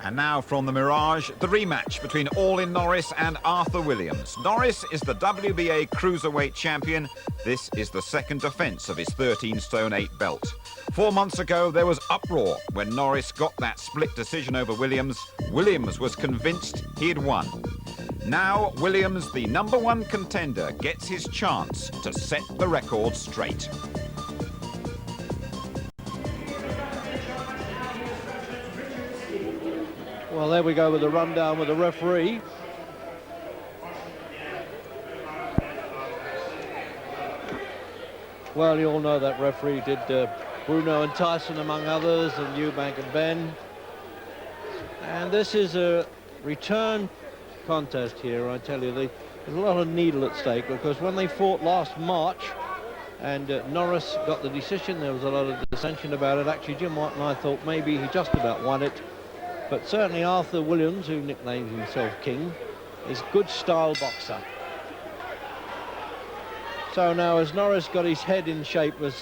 And now from the Mirage, the rematch between Orlin Norris and Arthur Williams. Norris is the WBA cruiserweight champion. This is the second defence of his 13 stone 8 belt. 4 months ago, there was uproar when Norris got that split decision over Williams. Williams was convinced he'd won. Now, Williams, the #1 contender, gets his chance to set the record straight. Well, there we go with the rundown with the referee. Well, you all know that referee did Bruno and Tyson, among others, and Eubank and Ben. And this is a return contest here, I tell you. There's a lot of needle at stake, because when they fought last March and Norris got the decision, there was a lot of dissension about it. Actually, Jim White and I thought maybe he just about won it. But certainly Arthur Williams, who nicknames himself King, is a good style boxer. So now, as Norris got his head in shape, as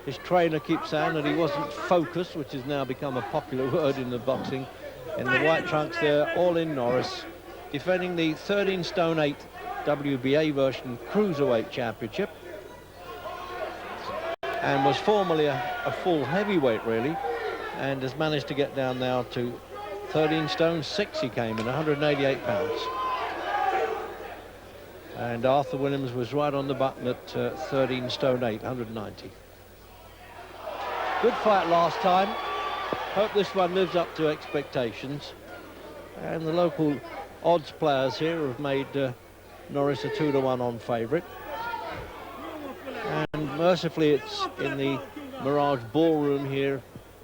his trainer keeps saying that he wasn't focused, which has now become a popular word in the boxing, in the white trunks there, Orlin Norris, defending the 13 stone 8 WBA version cruiserweight championship, and was formerly a full heavyweight, really, and has managed to get down now to 13 stone 6 he came in, 188 pounds. And Arthur Williams was right on the button at 13 stone 8, 190. Good fight last time. Hope this one lives up to expectations. And the local odds players here have made Norris a 2-to-1 on favourite. And mercifully, it's in the Mirage ballroom here,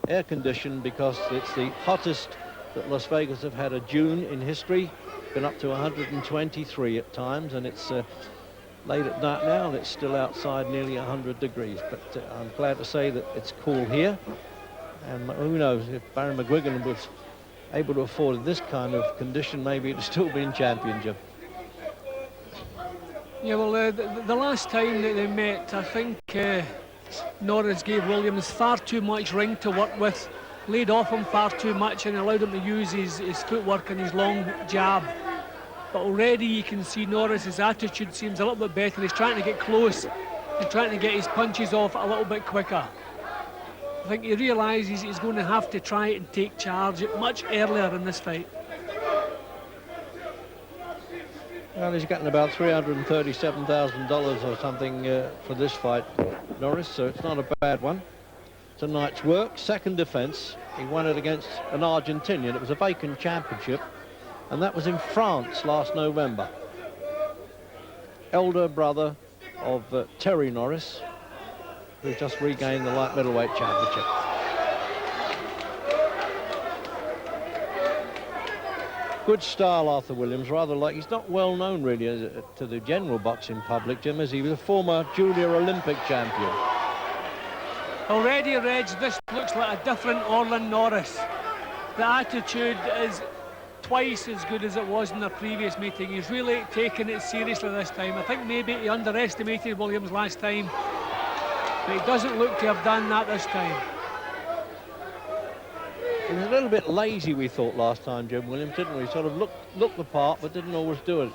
air-conditioned, because it's the hottest that Las Vegas have had a June in history. Been up to 123 at times, and it's late at night now, and it's still outside nearly 100 degrees. But I'm glad to say that it's cool here. And who knows, if Barry McGuigan was able to afford this kind of condition, maybe it'd still be in championship. Yeah, well, the last time that they met, I think Norris gave Williams far too much ring to work with, laid off him far too much, and allowed him to use his footwork and his long jab. But already you can see Norris's attitude seems a little bit better. He's trying to get close and trying to get his punches off a little bit quicker. I think he realises he's going to have to try and take charge much earlier in this fight. Well, he's getting about $337,000 or something for this fight, Norris, so it's not a bad one. It's a night's work. Second defence. He won it against an Argentinian. It was a vacant championship, and that was in France last November. Elder brother of Terry Norris, who just regained the light middleweight championship. Good style, Arthur Williams, rather like, he's not well known really to the general boxing public, Jim, as he was a former junior Olympic champion. Already, Reg, this looks like a different Orlin Norris. The attitude is twice as good as it was in the previous meeting. He's really taken it seriously this time. I think maybe he underestimated Williams last time, but he doesn't look to have done that this time. He was a little bit lazy, we thought, last time, Jim Williams, didn't we? Sort of looked the part, but didn't always do it.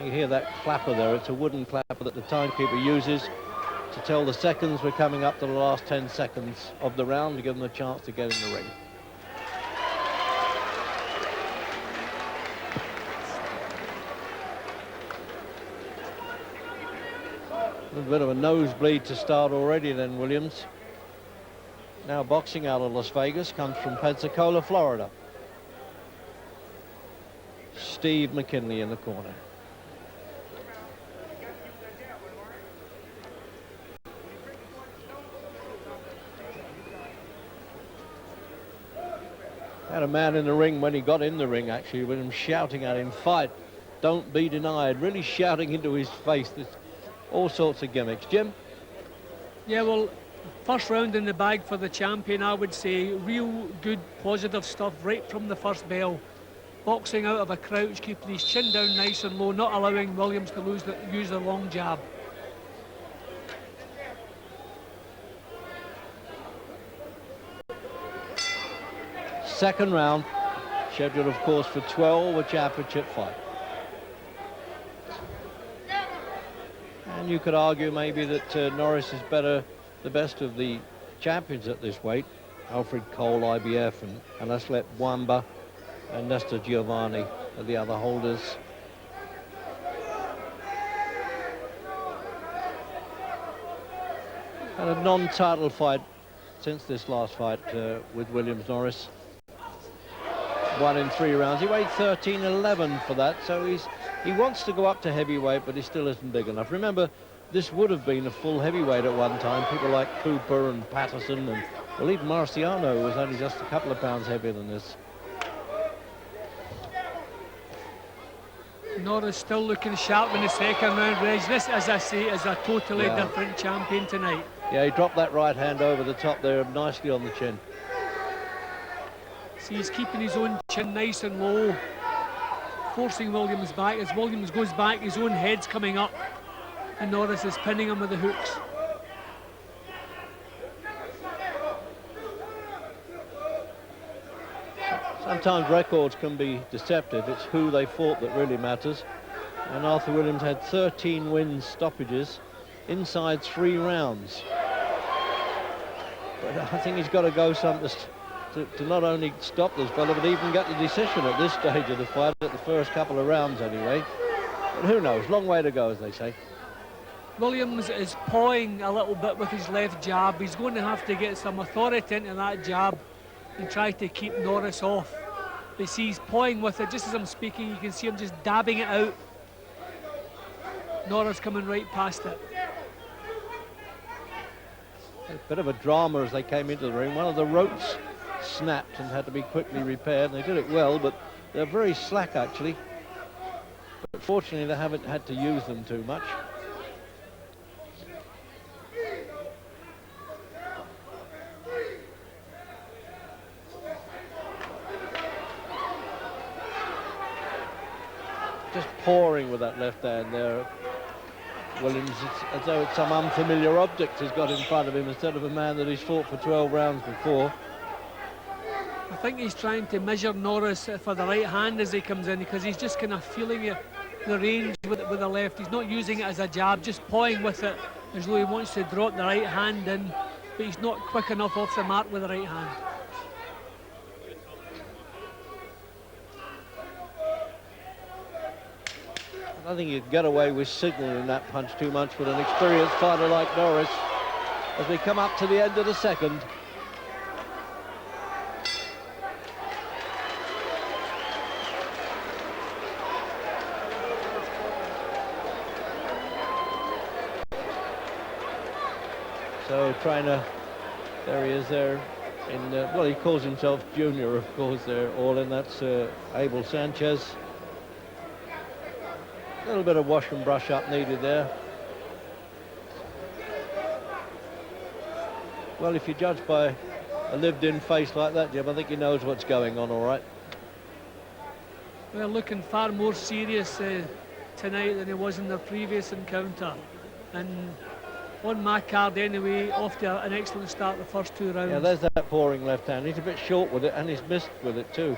You hear that clapper there. It's a wooden clapper that the timekeeper uses to tell the seconds we're coming up to the last 10 seconds of the round to give them a chance to get in the ring. A little bit of a nosebleed to start already then, Williams. Now boxing out of Las Vegas, comes from Pensacola, Florida. Steve McKinley in the corner. Had a man in the ring when he got in the ring, actually, with him shouting at him, "Fight, don't be denied," really shouting into his face. There's all sorts of gimmicks. Jim? Yeah, well, first round in the bag for the champion, I would say. Real good, positive stuff right from the first bell. Boxing out of a crouch, keeping his chin down nice and low, not allowing Williams to use the long jab. second round, scheduled, of course, for 12, a championship fight. And you could argue maybe that Norris is the best of the champions at this weight. Alfred Cole, IBF, and Aslep Wamba and Nestor Giovanni are the other holders. And a non-title fight since this last fight with Williams Norris. Won in 3 rounds. He weighed 13.11 for that, so he wants to go up to heavyweight, but he still isn't big enough. Remember, this would have been a full heavyweight at one time. People like Cooper and Patterson, and well, even Marciano was only just a couple of pounds heavier than this. Norris still looking sharp in the second round, Reg. This, as I say, is a totally different champion tonight. Yeah, he dropped that right hand over the top there nicely on the chin. See, he's keeping his own chin nice and low, forcing Williams back. As Williams goes back, his own head's coming up, and Norris is pinning him with the hooks. Sometimes records can be deceptive. It's who they fought that really matters. And Arthur Williams had 13 wins stoppages inside 3 rounds. But I think he's got to go something to not only stop this fella, but even get the decision at this stage of the fight, at the first couple of rounds anyway. But who knows? Long way to go, as they say. Williams is pawing a little bit with his left jab. He's going to have to get some authority into that jab and try to keep Norris off. But see, he's pawing with it. Just as I'm speaking, you can see him just dabbing it out. Norris coming right past it. A bit of a drama as they came into the ring. One of the ropes snapped and had to be quickly repaired. They did it well, but they're very slack actually. But fortunately, they haven't had to use them too much. Just pouring with that left hand there. Williams, it's as though it's some unfamiliar object he's got in front of him instead of a man that he's fought for 12 rounds before. I think he's trying to measure Norris for the right hand as he comes in, because he's just kind of feeling the range with the left. He's not using it as a jab, just pawing with it as though he wants to drop the right hand in, but he's not quick enough off the mark with the right hand. I don't think you can get away with signaling that punch too much with an experienced fighter like Norris as we come up to the end of the second. So trying to, there he is there, in, well, he calls himself Junior, of course, there, Orlin. That's Abel Sanchez. A little bit of wash and brush up needed there. Well, if you judge by a lived-in face like that, Jim, I think he knows what's going on, all right. Well, looking far more serious tonight than he was in their previous encounter. And on my card anyway, off to an excellent start the first 2 rounds. Yeah, there's that pouring left hand. He's a bit short with it, and he's missed with it too.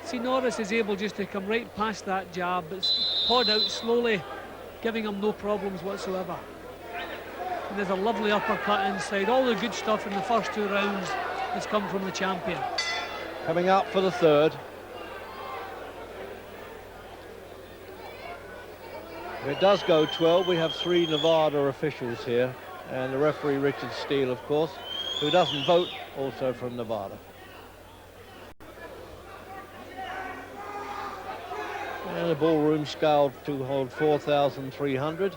See, Norris is able just to come right past that jab, but pawed out slowly, giving him no problems whatsoever. And there's a lovely uppercut inside. All the good stuff in the first 2 rounds has come from the champion. Coming up for the third. If it does go 12, we have 3 Nevada officials here, and the referee Richard Steele, of course, who doesn't vote, also from Nevada. And the ballroom scaled to hold 4,300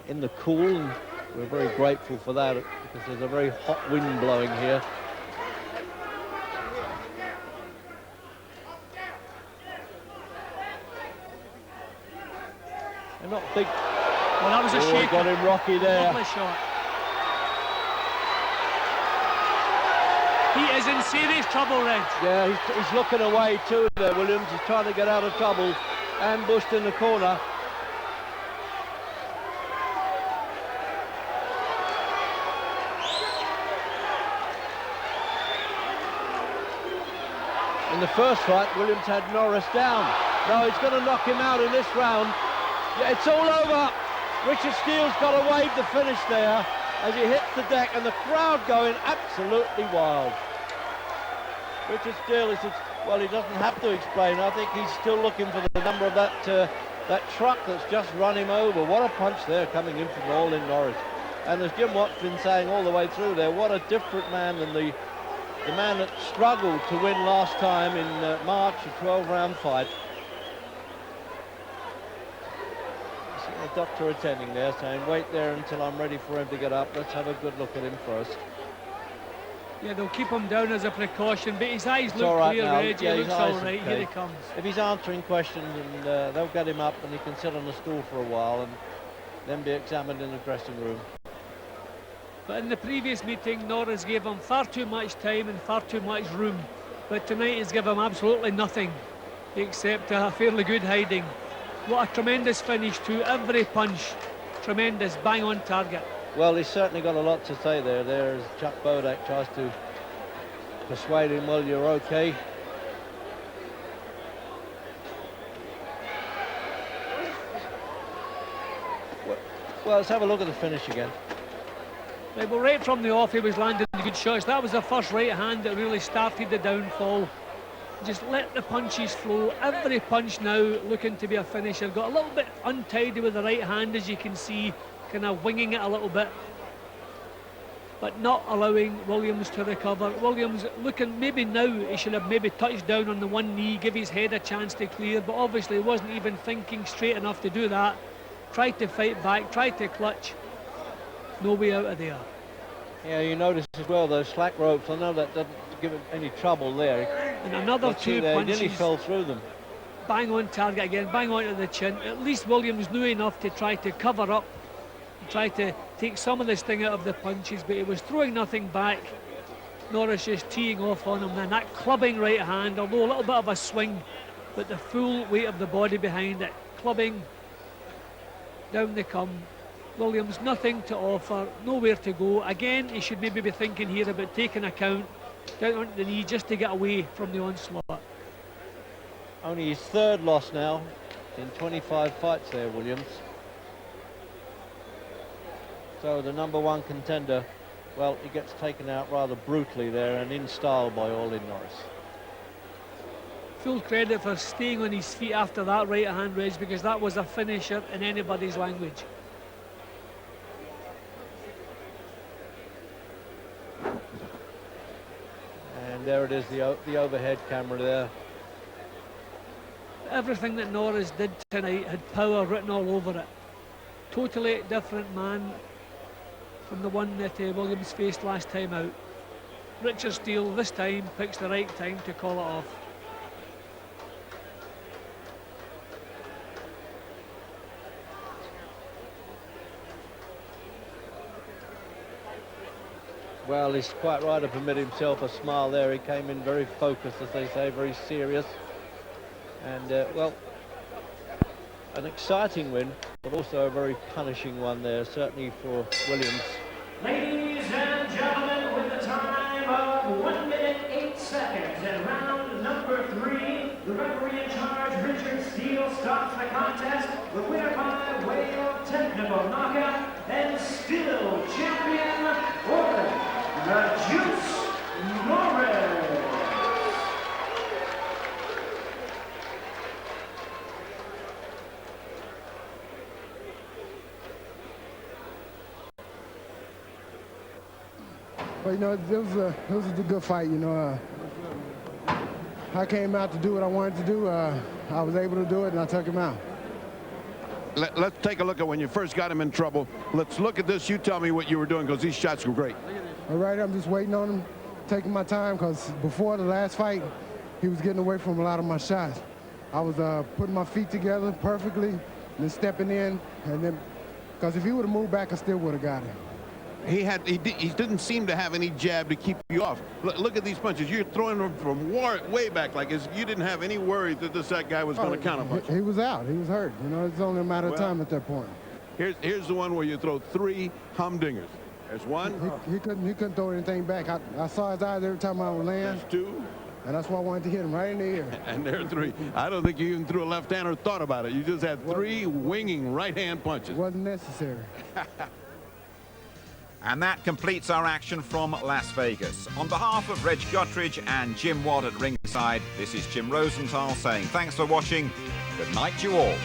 in the cool, and we're very grateful for that because there's a very hot wind blowing here. They're not big. Well, that was a shaker. Got him rocky there. Lovely shot. He is in serious trouble, Reg. Yeah, he's looking away too there, Williams. He's trying to get out of trouble. Ambushed in the corner. In the first fight, Williams had Norris down. No, he's going to knock him out in this round. Yeah, it's all over. Richard Steele's got to wave the finish there as he hits the deck, and the crowd going absolutely wild. Richard Steele, he says, well, he doesn't have to explain. I think he's still looking for the number of that truck that's just run him over. What a punch there coming in from Orlin Norris. And as Jim Watt's been saying all the way through there, what a different man than the man that struggled to win last time in March, a 12-round fight. See the doctor attending there saying, wait there until I'm ready for him to get up. Let's have a good look at him first. Yeah, they'll keep him down as a precaution, but his eyes It's look all right clear, now. Reg. Yeah, He looks all right. okay. Here he comes. If he's answering questions, and they'll get him up and he can sit on the stool for a while and then be examined in the dressing room. But in the previous meeting, Norris gave him far too much time and far too much room. But tonight he's given him absolutely nothing except a fairly good hiding. What a tremendous finish to every punch. Tremendous, bang on target. Well, he's certainly got a lot to say there. There's Chuck Bodak tries to persuade him, well, you're okay. Well, let's have a look at the finish again. Right, well, right from the off, he was landing good shots. That was the first right hand that really started the downfall. Just let the punches flow. Every punch now looking to be a finisher. Got a little bit untidy with the right hand, as you can see, kind of winging it a little bit, but not allowing Williams to recover. Williams looking, maybe now he should have maybe touched down on the one knee, give his head a chance to clear, but obviously he wasn't even thinking straight enough to do that. Tried to fight back, tried to clutch. No way out of there. Yeah, you notice as well those slack ropes. I know that doesn't give him any trouble there. And another two punches. He fell through them. Bang on target again, bang on to the chin. At least Williams knew enough to try to cover up, try to take some of the sting out of the punches, but he was throwing nothing back. Norris just teeing off on him, and that clubbing right hand, although a little bit of a swing, but the full weight of the body behind it. Clubbing, down they come. Williams nothing to offer, nowhere to go. Again, he should maybe be thinking here about taking a count down onto the knee just to get away from the onslaught. Only his third loss now in 25 fights there, Williams. So the #1 contender, well, he gets taken out rather brutally there and in style by Orlin Norris. Full credit for staying on his feet after that right hand, Reg, because that was a finisher in anybody's language. And there it is, the overhead camera there. Everything that Norris did tonight had power written all over it. Totally different man from the one that Williams faced last time out. Richard Steele this time picks the right time to call it off. Well, he's quite right to permit himself a smile there. He came in very focused, as they say, very serious. And, well, an exciting win, but also a very punishing one there, certainly for Williams. Ladies and gentlemen, with the time of 1 minute 8 seconds and round number 3, the referee in charge, Richard Steele, stops the contest. The winner by way of technical knockout and still champion, Orlin Norris. Well, you know, it was a good fight. You know, I came out to do what I wanted to do. I was able to do it, and I took him out. Let's take a look at when you first got him in trouble. Let's look at this. You tell me what you were doing, because these shots were great. All right, I'm just waiting on him, taking my time, because before the last fight, he was getting away from a lot of my shots. I was putting my feet together perfectly, and then stepping in, and then, because if he would have moved back, I still would have got him. He didn't seem to have any jab to keep you off. Look at these punches. You're throwing them from way back, like you didn't have any worry that that guy was going to counterpunch. He was out. He was hurt. You know, it's only a matter of time at that point. Here's the one where you throw 3 humdingers. There's one. He couldn't throw anything back. I saw his eyes every time I would land. There's 2. And that's why I wanted to hit him right in the ear. And there are 3. I don't think you even threw a left hand or thought about it. You just had 3 winging right-hand punches. Wasn't necessary. And that completes our action from Las Vegas. On behalf of Reg Guttridge and Jim Watt at ringside, this is Jim Rosenthal saying thanks for watching. Good night to you all.